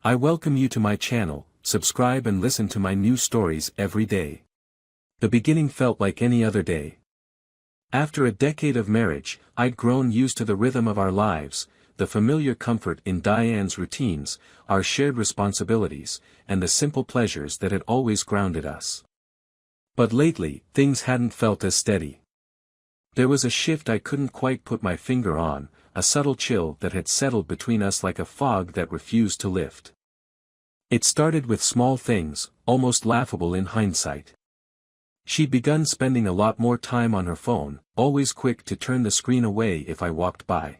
I welcome you to my channel. Subscribe and listen to my new stories every day. The beginning felt like any other day. After a decade of marriage, I'd grown used to the rhythm of our lives, the familiar comfort in Diane's routines, our shared responsibilities, and the simple pleasures that had always grounded us. But lately, things hadn't felt as steady. There was a shift I couldn't quite put my finger on, a subtle chill that had settled between us like a fog that refused to lift. It started with small things, almost laughable in hindsight. She'd begun spending a lot more time on her phone, always quick to turn the screen away if I walked by.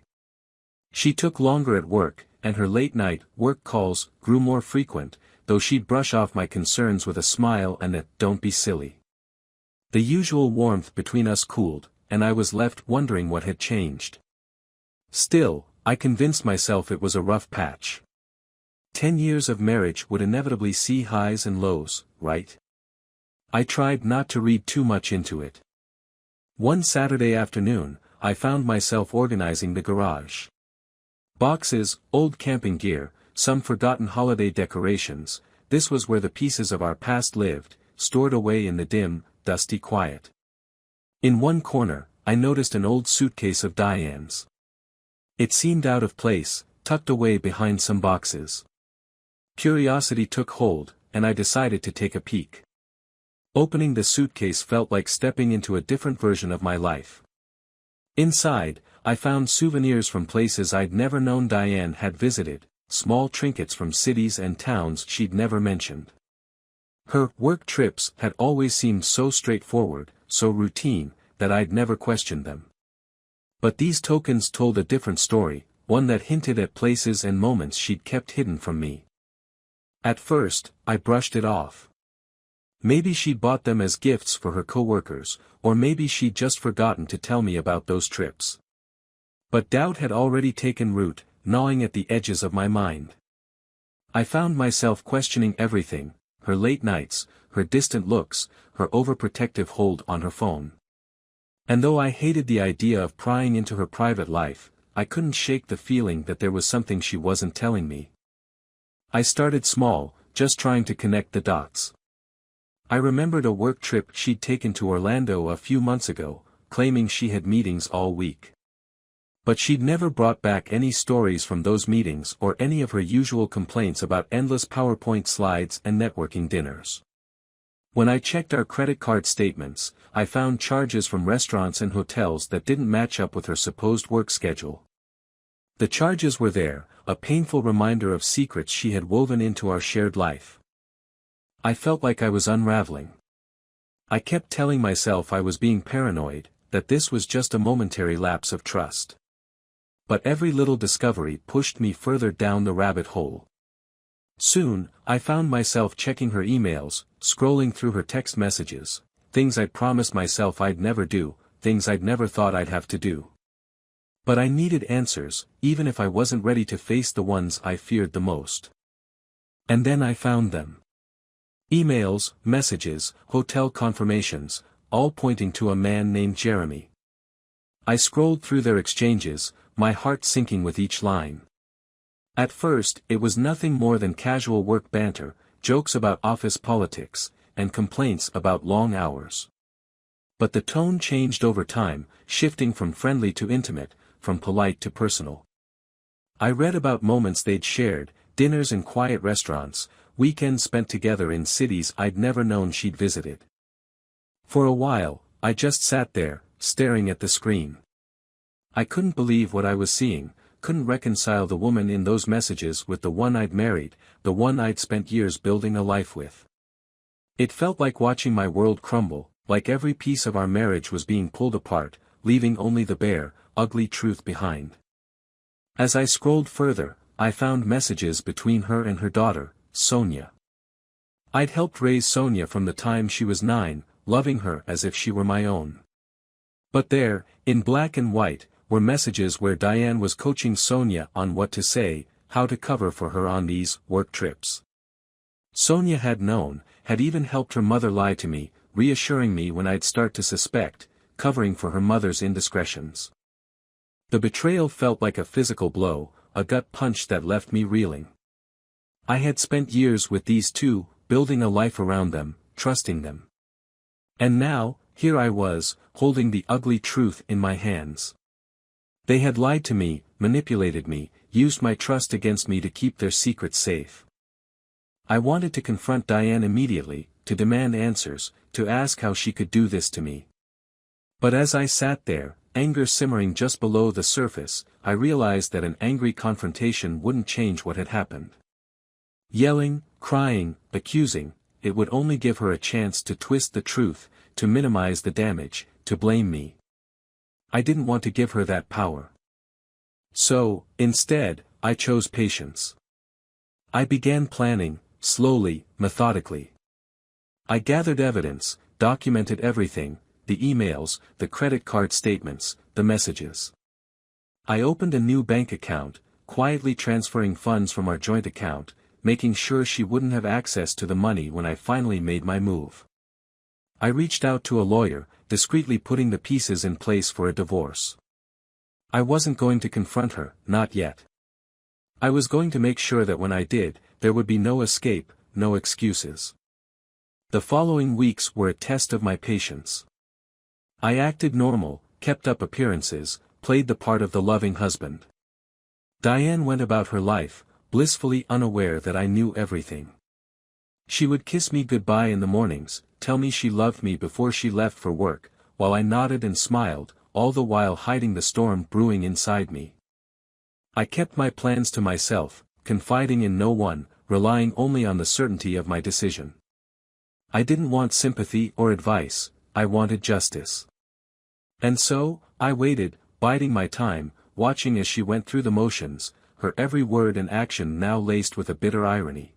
She took longer at work, and her late-night work calls grew more frequent, though she'd brush off my concerns with a smile and a "don't be silly." The usual warmth between us cooled, and I was left wondering what had changed. Still, I convinced myself it was a rough patch. 10 years of marriage would inevitably see highs and lows, right? I tried not to read too much into it. One Saturday afternoon, I found myself organizing the garage. Boxes, old camping gear, some forgotten holiday decorations, this was where the pieces of our past lived, stored away in the dim, dusty quiet. In one corner, I noticed an old suitcase of Diane's. It seemed out of place, tucked away behind some boxes. Curiosity took hold, and I decided to take a peek. Opening the suitcase felt like stepping into a different version of my life. Inside, I found souvenirs from places I'd never known Diane had visited, small trinkets from cities and towns she'd never mentioned. Her work trips had always seemed so straightforward, so routine, that I'd never questioned them. But these tokens told a different story, one that hinted at places and moments she'd kept hidden from me. At first, I brushed it off. Maybe she'd bought them as gifts for her coworkers, or maybe she'd just forgotten to tell me about those trips. But doubt had already taken root, gnawing at the edges of my mind. I found myself questioning everything, her late nights, her distant looks, her overprotective hold on her phone. And though I hated the idea of prying into her private life, I couldn't shake the feeling that there was something she wasn't telling me. I started small, just trying to connect the dots. I remembered a work trip she'd taken to Orlando a few months ago, claiming she had meetings all week. But she'd never brought back any stories from those meetings or any of her usual complaints about endless PowerPoint slides and networking dinners. When I checked our credit card statements, I found charges from restaurants and hotels that didn't match up with her supposed work schedule. The charges were there, a painful reminder of secrets she had woven into our shared life. I felt like I was unraveling. I kept telling myself I was being paranoid, that this was just a momentary lapse of trust. But every little discovery pushed me further down the rabbit hole. Soon, I found myself checking her emails, scrolling through her text messages, things I'd promised myself I'd never do, things I'd never thought I'd have to do. But I needed answers, even if I wasn't ready to face the ones I feared the most. And then I found them. Emails, messages, hotel confirmations, all pointing to a man named Jeremy. I scrolled through their exchanges, my heart sinking with each line. At first, it was nothing more than casual work banter, jokes about office politics, and complaints about long hours. But the tone changed over time, shifting from friendly to intimate, from polite to personal. I read about moments they'd shared, dinners in quiet restaurants, weekends spent together in cities I'd never known she'd visited. For a while, I just sat there, staring at the screen. I couldn't believe what I was seeing, couldn't reconcile the woman in those messages with the one I'd married, the one I'd spent years building a life with. It felt like watching my world crumble, like every piece of our marriage was being pulled apart, leaving only the bare, ugly truth behind. As I scrolled further, I found messages between her and her daughter, Sonia. I'd helped raise Sonia from the time she was 9, loving her as if she were my own. But there, in black and white, were messages where Diane was coaching Sonia on what to say, how to cover for her on these work trips. Sonia had known, had even helped her mother lie to me, reassuring me when I'd start to suspect, covering for her mother's indiscretions. The betrayal felt like a physical blow, a gut punch that left me reeling. I had spent years with these two, building a life around them, trusting them. And now, here I was, holding the ugly truth in my hands. They had lied to me, manipulated me, used my trust against me to keep their secrets safe. I wanted to confront Diane immediately, to demand answers, to ask how she could do this to me. But as I sat there, anger simmering just below the surface, I realized that an angry confrontation wouldn't change what had happened. Yelling, crying, accusing, it would only give her a chance to twist the truth, to minimize the damage, to blame me. I didn't want to give her that power. So, instead, I chose patience. I began planning, slowly, methodically. I gathered evidence, documented everything, the emails, the credit card statements, the messages. I opened a new bank account, quietly transferring funds from our joint account, making sure she wouldn't have access to the money when I finally made my move. I reached out to a lawyer, discreetly putting the pieces in place for a divorce. I wasn't going to confront her, not yet. I was going to make sure that when I did, there would be no escape, no excuses. The following weeks were a test of my patience. I acted normal, kept up appearances, played the part of the loving husband. Diane went about her life, blissfully unaware that I knew everything. She would kiss me goodbye in the mornings, tell me she loved me before she left for work, while I nodded and smiled, all the while hiding the storm brewing inside me. I kept my plans to myself, confiding in no one, relying only on the certainty of my decision. I didn't want sympathy or advice, I wanted justice. And so, I waited, biding my time, watching as she went through the motions, her every word and action now laced with a bitter irony.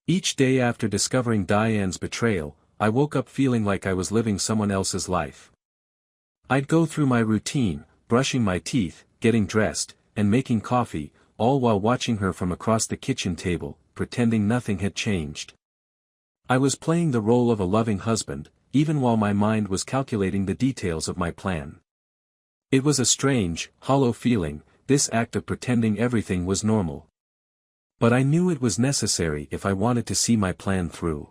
Each day after discovering Diane's betrayal, I woke up feeling like I was living someone else's life. I'd go through my routine, brushing my teeth, getting dressed, and making coffee, all while watching her from across the kitchen table, pretending nothing had changed. I was playing the role of a loving husband, even while my mind was calculating the details of my plan. It was a strange, hollow feeling, this act of pretending everything was normal. But I knew it was necessary if I wanted to see my plan through.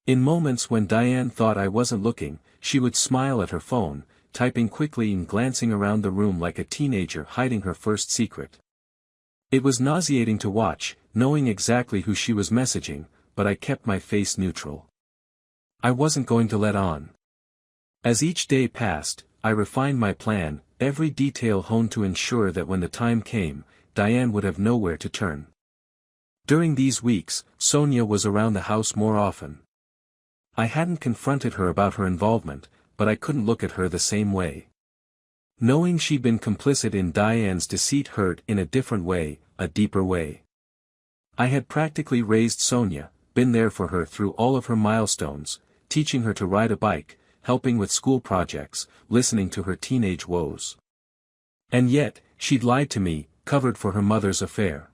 In moments when Diane thought I wasn't looking, she would smile at her phone, typing quickly and glancing around the room like a teenager hiding her first secret. It was nauseating to watch, knowing exactly who she was messaging, but I kept my face neutral. I wasn't going to let on. As each day passed, I refined my plan, every detail honed to ensure that when the time came, Diane would have nowhere to turn. During these weeks, Sonia was around the house more often. I hadn't confronted her about her involvement, but I couldn't look at her the same way. Knowing she'd been complicit in Diane's deceit hurt in a different way, a deeper way. I had practically raised Sonia, been there for her through all of her milestones, teaching her to ride a bike, helping with school projects, listening to her teenage woes. And yet, she'd lied to me, covered for her mother's affair.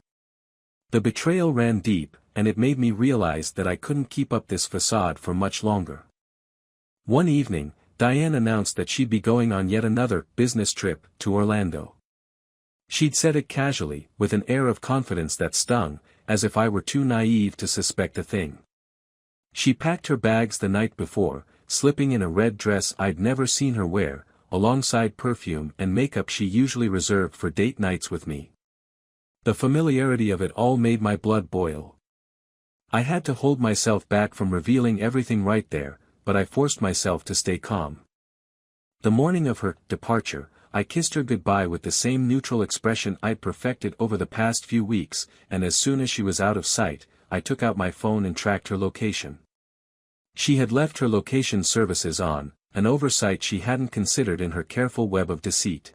The betrayal ran deep, and it made me realize that I couldn't keep up this facade for much longer. One evening, Diane announced that she'd be going on yet another business trip to Orlando. She'd said it casually, with an air of confidence that stung, as if I were too naive to suspect a thing. She packed her bags the night before, slipping in a red dress I'd never seen her wear, alongside perfume and makeup she usually reserved for date nights with me. The familiarity of it all made my blood boil. I had to hold myself back from revealing everything right there, but I forced myself to stay calm. The morning of her departure, I kissed her goodbye with the same neutral expression I'd perfected over the past few weeks, and as soon as she was out of sight, I took out my phone and tracked her location. She had left her location services on, an oversight she hadn't considered in her careful web of deceit.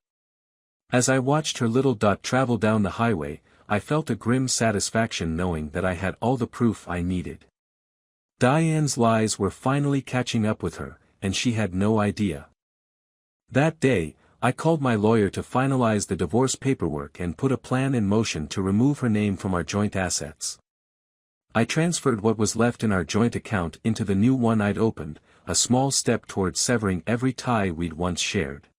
As I watched her little dot travel down the highway, I felt a grim satisfaction knowing that I had all the proof I needed. Diane's lies were finally catching up with her, and she had no idea. That day, I called my lawyer to finalize the divorce paperwork and put a plan in motion to remove her name from our joint assets. I transferred what was left in our joint account into the new one I'd opened, a small step towards severing every tie we'd once shared.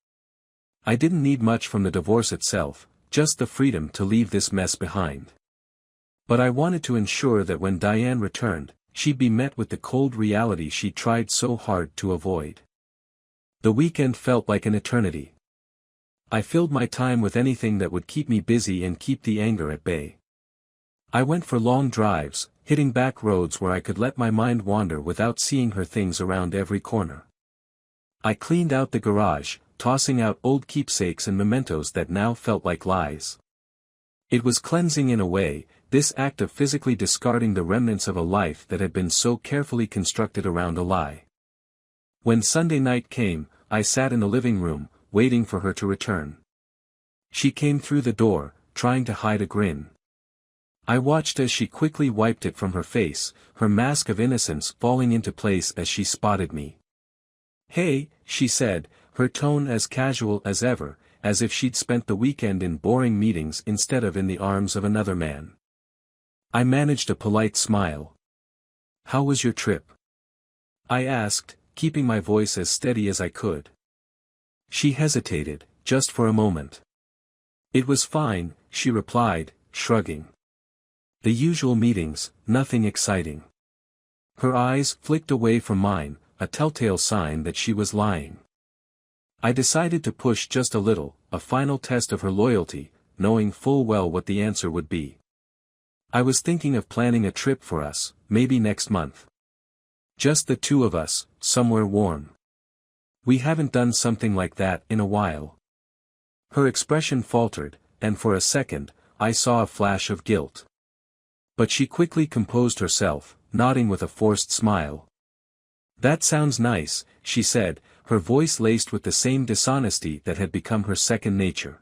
I didn't need much from the divorce itself, just the freedom to leave this mess behind. But I wanted to ensure that when Diane returned, she'd be met with the cold reality she tried so hard to avoid. The weekend felt like an eternity. I filled my time with anything that would keep me busy and keep the anger at bay. I went for long drives, hitting back roads where I could let my mind wander without seeing her things around every corner. I cleaned out the garage, tossing out old keepsakes and mementos that now felt like lies. It was cleansing in a way, this act of physically discarding the remnants of a life that had been so carefully constructed around a lie. When Sunday night came, I sat in the living room, waiting for her to return. She came through the door, trying to hide a grin. I watched as she quickly wiped it from her face, her mask of innocence falling into place as she spotted me. "Hey," she said, her tone as casual as ever, as if she'd spent the weekend in boring meetings instead of in the arms of another man. I managed a polite smile. "How was your trip?" I asked, keeping my voice as steady as I could. She hesitated, just for a moment. "It was fine," she replied, shrugging. "The usual meetings, nothing exciting." Her eyes flicked away from mine, a telltale sign that she was lying. I decided to push just a little, a final test of her loyalty, knowing full well what the answer would be. "I was thinking of planning a trip for us, maybe next month. Just the two of us, somewhere warm. We haven't done something like that in a while." Her expression faltered, and for a second, I saw a flash of guilt. But she quickly composed herself, nodding with a forced smile. "That sounds nice," she said, her voice laced with the same dishonesty that had become her second nature.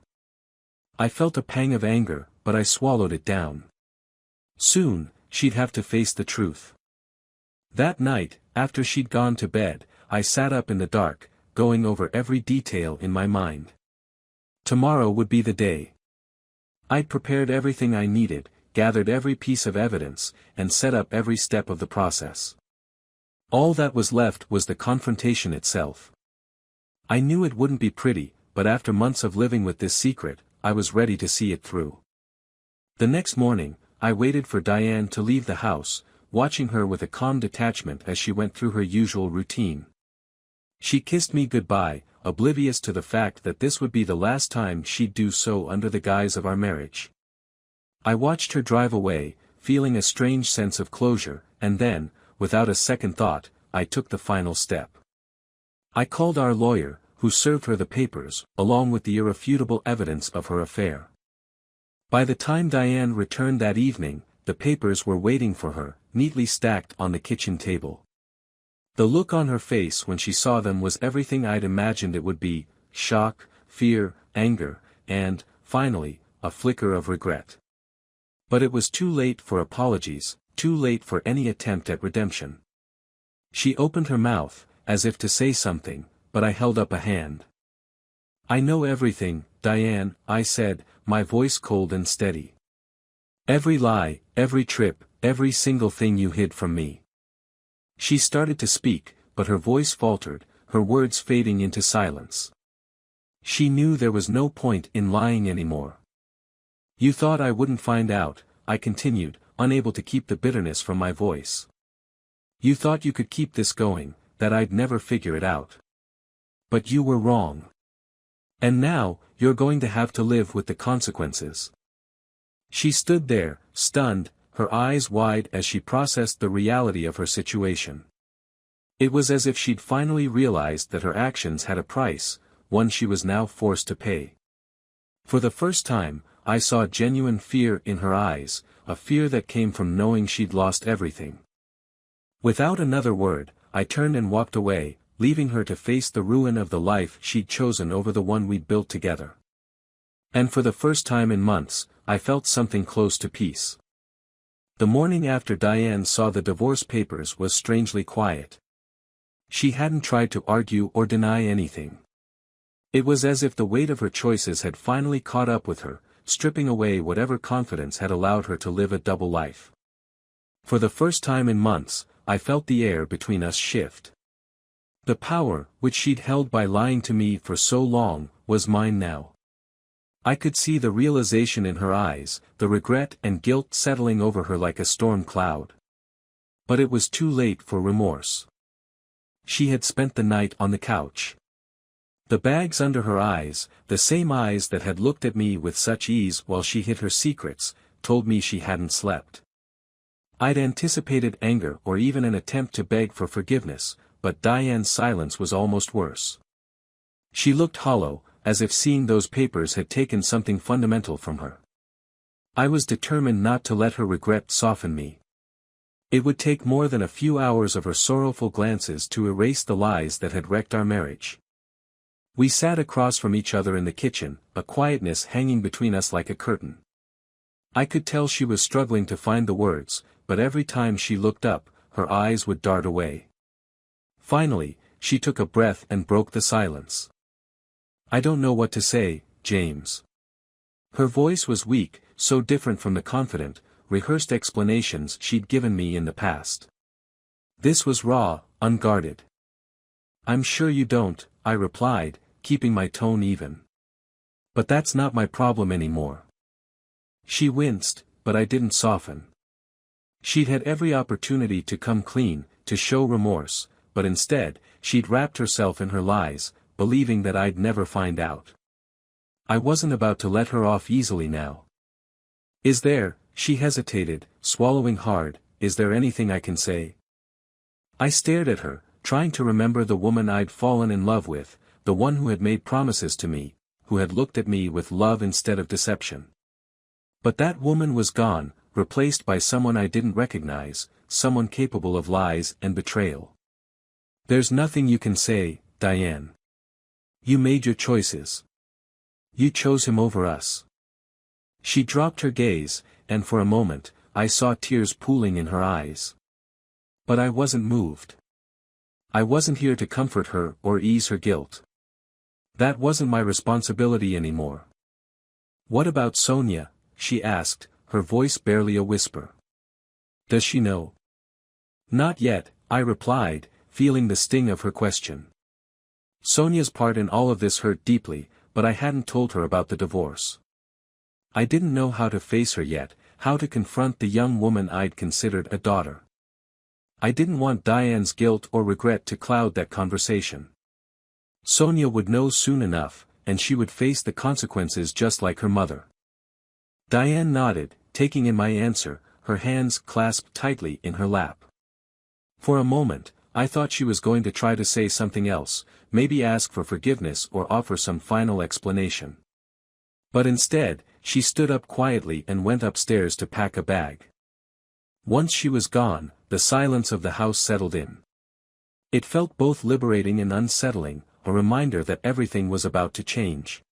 I felt a pang of anger, but I swallowed it down. Soon, she'd have to face the truth. That night, after she'd gone to bed, I sat up in the dark, going over every detail in my mind. Tomorrow would be the day. I'd prepared everything I needed, gathered every piece of evidence, and set up every step of the process. All that was left was the confrontation itself. I knew it wouldn't be pretty, but after months of living with this secret, I was ready to see it through. The next morning, I waited for Diane to leave the house, watching her with a calm detachment as she went through her usual routine. She kissed me goodbye, oblivious to the fact that this would be the last time she'd do so under the guise of our marriage. I watched her drive away, feeling a strange sense of closure, and then, without a second thought, I took the final step. I called our lawyer, who served her the papers, along with the irrefutable evidence of her affair. By the time Diane returned that evening, the papers were waiting for her, neatly stacked on the kitchen table. The look on her face when she saw them was everything I'd imagined it would be: shock, fear, anger, and, finally, a flicker of regret. But it was too late for apologies, too late for any attempt at redemption. She opened her mouth, as if to say something, but I held up a hand. "I know everything, Diane," I said, my voice cold and steady. "Every lie, every trip, every single thing you hid from me." She started to speak, but her voice faltered, her words fading into silence. She knew there was no point in lying anymore. "You thought I wouldn't find out," I continued, unable to keep the bitterness from my voice. "You thought you could keep this going, that I'd never figure it out. But you were wrong. And now, you're going to have to live with the consequences." She stood there, stunned, her eyes wide as she processed the reality of her situation. It was as if she'd finally realized that her actions had a price, one she was now forced to pay. For the first time, I saw genuine fear in her eyes, a fear that came from knowing she'd lost everything. Without another word, I turned and walked away, leaving her to face the ruin of the life she'd chosen over the one we'd built together. And for the first time in months, I felt something close to peace. The morning after Diane saw the divorce papers was strangely quiet. She hadn't tried to argue or deny anything. It was as if the weight of her choices had finally caught up with her, stripping away whatever confidence had allowed her to live a double life. For the first time in months, I felt the air between us shift. The power, which she'd held by lying to me for so long, was mine now. I could see the realization in her eyes, the regret and guilt settling over her like a storm cloud. But it was too late for remorse. She had spent the night on the couch. The bags under her eyes, the same eyes that had looked at me with such ease while she hid her secrets, told me she hadn't slept. I'd anticipated anger or even an attempt to beg for forgiveness, but Diane's silence was almost worse. She looked hollow, as if seeing those papers had taken something fundamental from her. I was determined not to let her regret soften me. It would take more than a few hours of her sorrowful glances to erase the lies that had wrecked our marriage. We sat across from each other in the kitchen, a quietness hanging between us like a curtain. I could tell she was struggling to find the words, but every time she looked up, her eyes would dart away. Finally, she took a breath and broke the silence. "I don't know what to say, James." Her voice was weak, so different from the confident, rehearsed explanations she'd given me in the past. This was raw, unguarded. "I'm sure you don't," I replied, keeping my tone even. "But that's not my problem anymore." She winced, but I didn't soften. She'd had every opportunity to come clean, to show remorse, but instead, she'd wrapped herself in her lies, believing that I'd never find out. I wasn't about to let her off easily now. "Is there," she hesitated, swallowing hard, "is there anything I can say?" I stared at her, trying to remember the woman I'd fallen in love with, the one who had made promises to me, who had looked at me with love instead of deception. But that woman was gone, replaced by someone I didn't recognize, someone capable of lies and betrayal. "There's nothing you can say, Diane. You made your choices. You chose him over us." She dropped her gaze, and for a moment, I saw tears pooling in her eyes. But I wasn't moved. I wasn't here to comfort her or ease her guilt. That wasn't my responsibility anymore. "What about Sonia?" she asked, her voice barely a whisper. "Does she know?" "Not yet," I replied, feeling the sting of her question. Sonia's part in all of this hurt deeply, but I hadn't told her about the divorce. I didn't know how to face her yet, how to confront the young woman I'd considered a daughter. I didn't want Diane's guilt or regret to cloud that conversation. Sonia would know soon enough, and she would face the consequences just like her mother. Diane nodded, taking in my answer, her hands clasped tightly in her lap. For a moment, I thought she was going to try to say something else, maybe ask for forgiveness or offer some final explanation. But instead, she stood up quietly and went upstairs to pack a bag. Once she was gone, the silence of the house settled in. It felt both liberating and unsettling, a reminder that everything was about to change.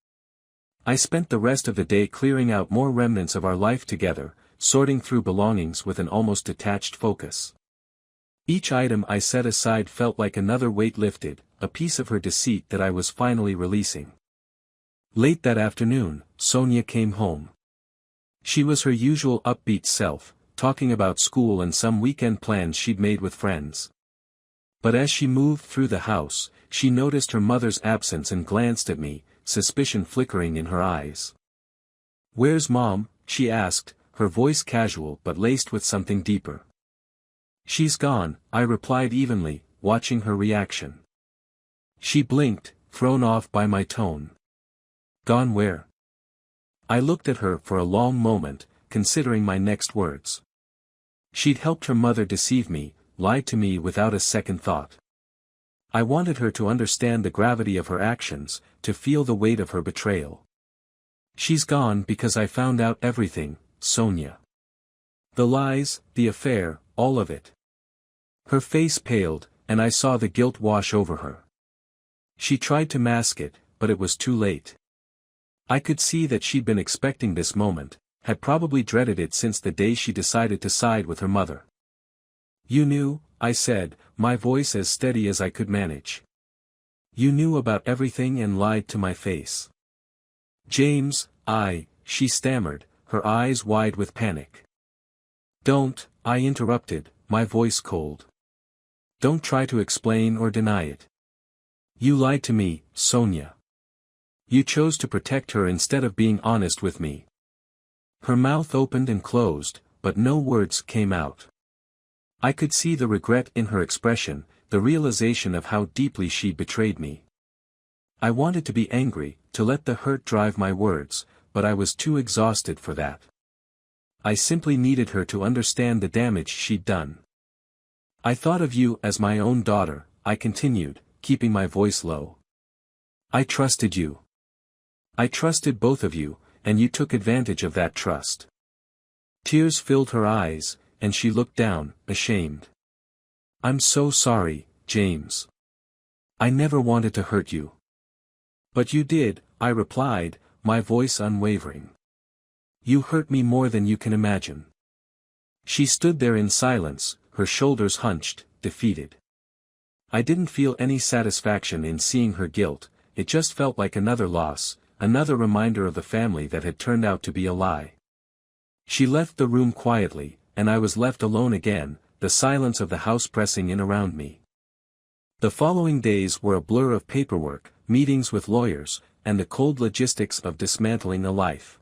I spent the rest of the day clearing out more remnants of our life together, sorting through belongings with an almost detached focus. Each item I set aside felt like another weight lifted, a piece of her deceit that I was finally releasing. Late that afternoon, Sonia came home. She was her usual upbeat self, talking about school and some weekend plans she'd made with friends. But as she moved through the house, she noticed her mother's absence and glanced at me, suspicion flickering in her eyes. "Where's Mom?" she asked, her voice casual but laced with something deeper. "She's gone," I replied evenly, watching her reaction. She blinked, thrown off by my tone. "Gone where?" I looked at her for a long moment, considering my next words. She'd helped her mother deceive me, lied to me without a second thought. I wanted her to understand the gravity of her actions, to feel the weight of her betrayal. "She's gone because I found out everything, Sonia. The lies, the affair, all of it." Her face paled, and I saw the guilt wash over her. She tried to mask it, but it was too late. I could see that she'd been expecting this moment, had probably dreaded it since the day she decided to side with her mother. "You knew," I said, my voice as steady as I could manage. "You knew about everything and lied to my face." "James, she stammered, her eyes wide with panic. "Don't," I interrupted, my voice cold. "Don't try to explain or deny it. You lied to me, Sonia. You chose to protect her instead of being honest with me. Her mouth opened and closed, but no words came out. I could see the regret in her expression, the realization of how deeply she betrayed me. I wanted to be angry, to let the hurt drive my words, but I was too exhausted for that. I simply needed her to understand the damage she'd done. I thought of you as my own daughter, I continued, keeping my voice low. I trusted you. I trusted both of you, and you took advantage of that trust. Tears filled her eyes, and she looked down, ashamed. I'm so sorry, James. I never wanted to hurt you. But you did, I replied, my voice unwavering. You hurt me more than you can imagine. She stood there in silence, her shoulders hunched, defeated. I didn't feel any satisfaction in seeing her guilt, it just felt like another loss, another reminder of the family that had turned out to be a lie. She left the room quietly, and I was left alone again, the silence of the house pressing in around me. The following days were a blur of paperwork, meetings with lawyers, and the cold logistics of dismantling a life.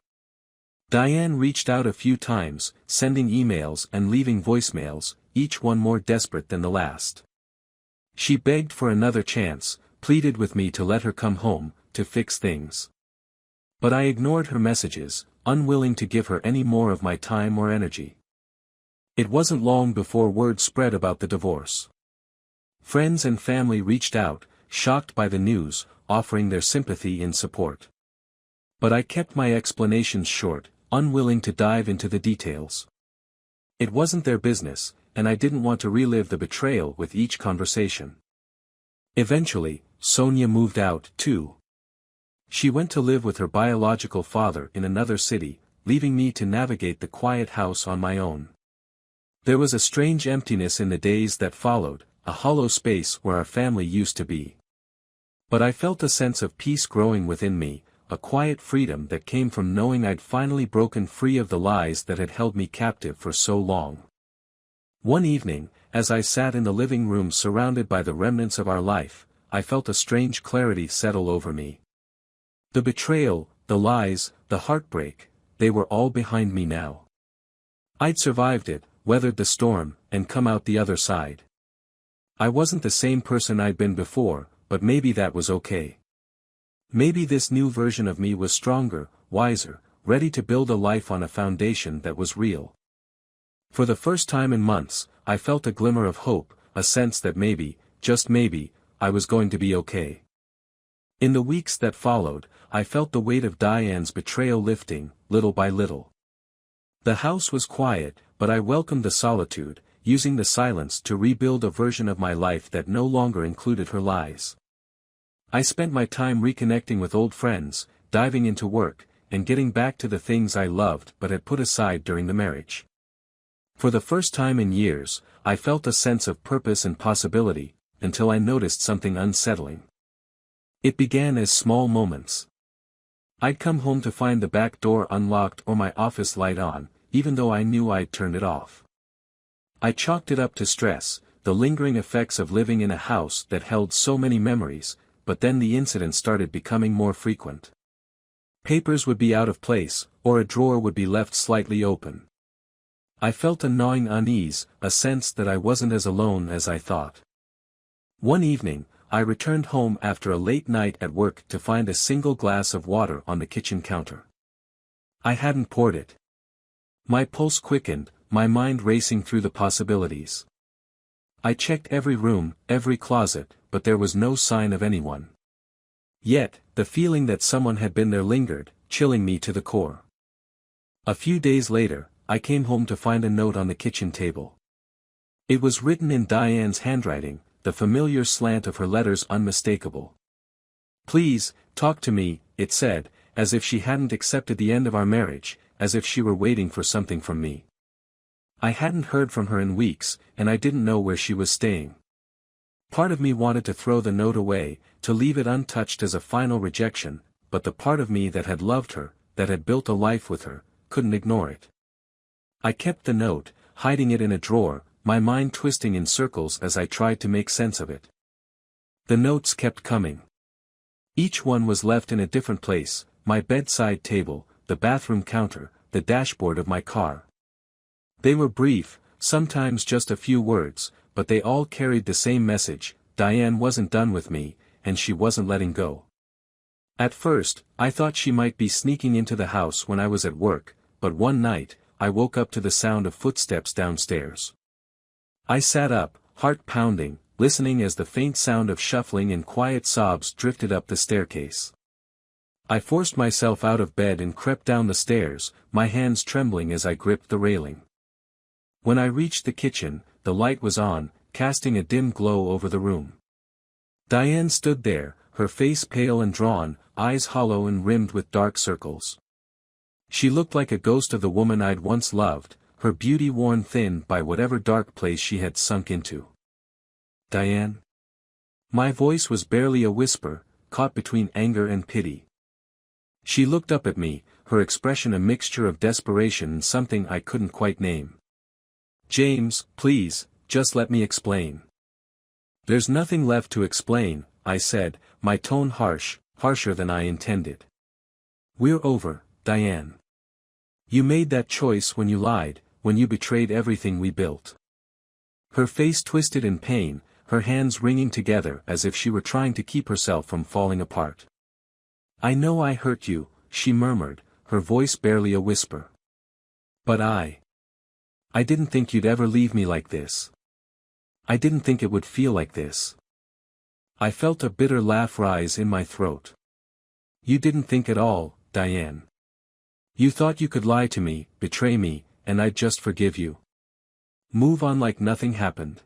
Diane reached out a few times, sending emails and leaving voicemails, each one more desperate than the last. She begged for another chance, pleaded with me to let her come home, to fix things. But I ignored her messages, unwilling to give her any more of my time or energy. It wasn't long before word spread about the divorce. Friends and family reached out, shocked by the news, offering their sympathy and support. But I kept my explanations short, unwilling to dive into the details. It wasn't their business, and I didn't want to relive the betrayal with each conversation. Eventually, Sonia moved out, too. She went to live with her biological father in another city, leaving me to navigate the quiet house on my own. There was a strange emptiness in the days that followed, a hollow space where our family used to be. But I felt a sense of peace growing within me, a quiet freedom that came from knowing I'd finally broken free of the lies that had held me captive for so long. One evening, as I sat in the living room surrounded by the remnants of our life, I felt a strange clarity settle over me. The betrayal, the lies, the heartbreak, they were all behind me now. I'd survived it, weathered the storm, and come out the other side. I wasn't the same person I'd been before, but maybe that was okay. Maybe this new version of me was stronger, wiser, ready to build a life on a foundation that was real. For the first time in months, I felt a glimmer of hope, a sense that maybe, just maybe, I was going to be okay. In the weeks that followed, I felt the weight of Diane's betrayal lifting, little by little. The house was quiet, but I welcomed the solitude, using the silence to rebuild a version of my life that no longer included her lies. I spent my time reconnecting with old friends, diving into work, and getting back to the things I loved but had put aside during the marriage. For the first time in years, I felt a sense of purpose and possibility, until I noticed something unsettling. It began as small moments. I'd come home to find the back door unlocked or my office light on, even though I knew I'd turned it off. I chalked it up to stress, the lingering effects of living in a house that held so many memories, but then the incidents started becoming more frequent. Papers would be out of place, or a drawer would be left slightly open. I felt a gnawing unease, a sense that I wasn't as alone as I thought. One evening, I returned home after a late night at work to find a single glass of water on the kitchen counter. I hadn't poured it. My pulse quickened, my mind racing through the possibilities. I checked every room, every closet, but there was no sign of anyone. Yet, the feeling that someone had been there lingered, chilling me to the core. A few days later, I came home to find a note on the kitchen table. It was written in Diane's handwriting, the familiar slant of her letters unmistakable. "Please, talk to me," it said, as if she hadn't accepted the end of our marriage, as if she were waiting for something from me. I hadn't heard from her in weeks, and I didn't know where she was staying. Part of me wanted to throw the note away, to leave it untouched as a final rejection, but the part of me that had loved her, that had built a life with her, couldn't ignore it. I kept the note, hiding it in a drawer, my mind twisting in circles as I tried to make sense of it. The notes kept coming. Each one was left in a different place: my bedside table, the bathroom counter, the dashboard of my car. They were brief, sometimes just a few words, but they all carried the same message: Diane wasn't done with me, and she wasn't letting go. At first, I thought she might be sneaking into the house when I was at work, but one night, I woke up to the sound of footsteps downstairs. I sat up, heart pounding, listening as the faint sound of shuffling and quiet sobs drifted up the staircase. I forced myself out of bed and crept down the stairs, my hands trembling as I gripped the railing. When I reached the kitchen, the light was on, casting a dim glow over the room. Diane stood there, her face pale and drawn, eyes hollow and rimmed with dark circles. She looked like a ghost of the woman I'd once loved, her beauty worn thin by whatever dark place she had sunk into. Diane? My voice was barely a whisper, caught between anger and pity. She looked up at me, her expression a mixture of desperation and something I couldn't quite name. James, please, just let me explain. There's nothing left to explain, I said, my tone harsh, harsher than I intended. We're over, Diane. You made that choice when you lied, when you betrayed everything we built. Her face twisted in pain, her hands wringing together as if she were trying to keep herself from falling apart. I know I hurt you, she murmured, her voice barely a whisper. But I didn't think you'd ever leave me like this. I didn't think it would feel like this. I felt a bitter laugh rise in my throat. You didn't think at all, Diane. You thought you could lie to me, betray me, and I'd just forgive you. Move on like nothing happened.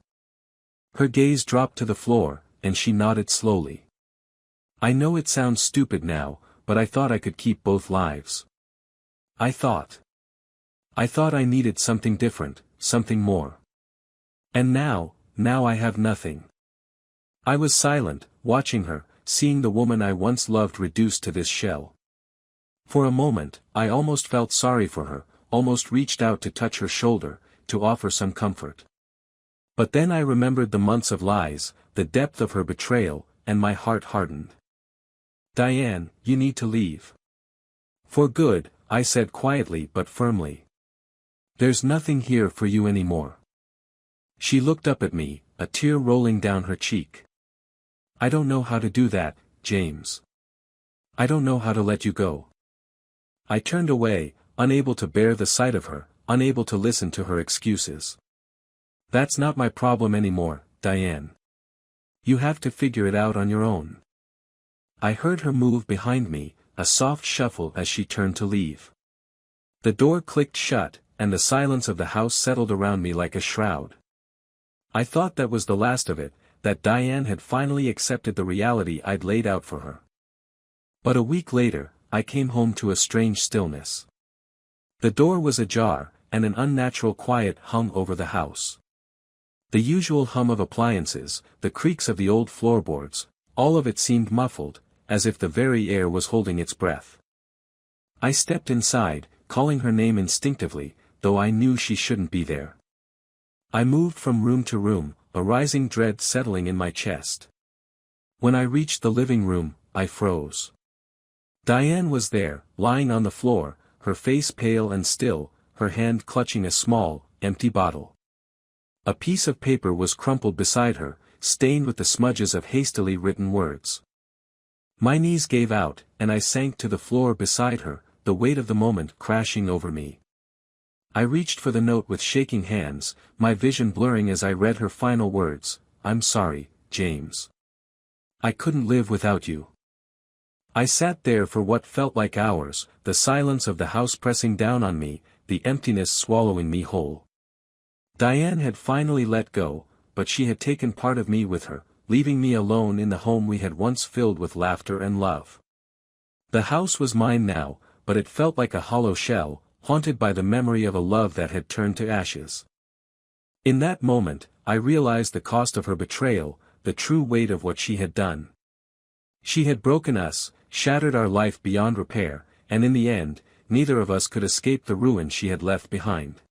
Her gaze dropped to the floor, and she nodded slowly. I know it sounds stupid now, but I thought I could keep both lives. I thought I needed something different, something more. And now I have nothing. I was silent, watching her, seeing the woman I once loved reduced to this shell. For a moment, I almost felt sorry for her, almost reached out to touch her shoulder, to offer some comfort. But then I remembered the months of lies, the depth of her betrayal, and my heart hardened. Diane, you need to leave. For good, I said quietly but firmly. There's nothing here for you anymore. She looked up at me, a tear rolling down her cheek. I don't know how to do that, James. I don't know how to let you go. I turned away, unable to bear the sight of her, unable to listen to her excuses. That's not my problem anymore, Diane. You have to figure it out on your own. I heard her move behind me, a soft shuffle as she turned to leave. The door clicked shut, and the silence of the house settled around me like a shroud. I thought that was the last of it, that Diane had finally accepted the reality I'd laid out for her. But a week later, I came home to a strange stillness. The door was ajar, and an unnatural quiet hung over the house. The usual hum of appliances, the creaks of the old floorboards, all of it seemed muffled, as if the very air was holding its breath. I stepped inside, calling her name instinctively, though I knew she shouldn't be there. I moved from room to room, a rising dread settling in my chest. When I reached the living room, I froze. Diane was there, lying on the floor, her face pale and still, her hand clutching a small, empty bottle. A piece of paper was crumpled beside her, stained with the smudges of hastily written words. My knees gave out, and I sank to the floor beside her, the weight of the moment crashing over me. I reached for the note with shaking hands, my vision blurring as I read her final words, "I'm sorry, James. I couldn't live without you." I sat there for what felt like hours, the silence of the house pressing down on me, the emptiness swallowing me whole. Diane had finally let go, but she had taken part of me with her, leaving me alone in the home we had once filled with laughter and love. The house was mine now, but it felt like a hollow shell, haunted by the memory of a love that had turned to ashes. In that moment, I realized the cost of her betrayal, the true weight of what she had done. She had broken us, shattered our life beyond repair, and in the end, neither of us could escape the ruin she had left behind.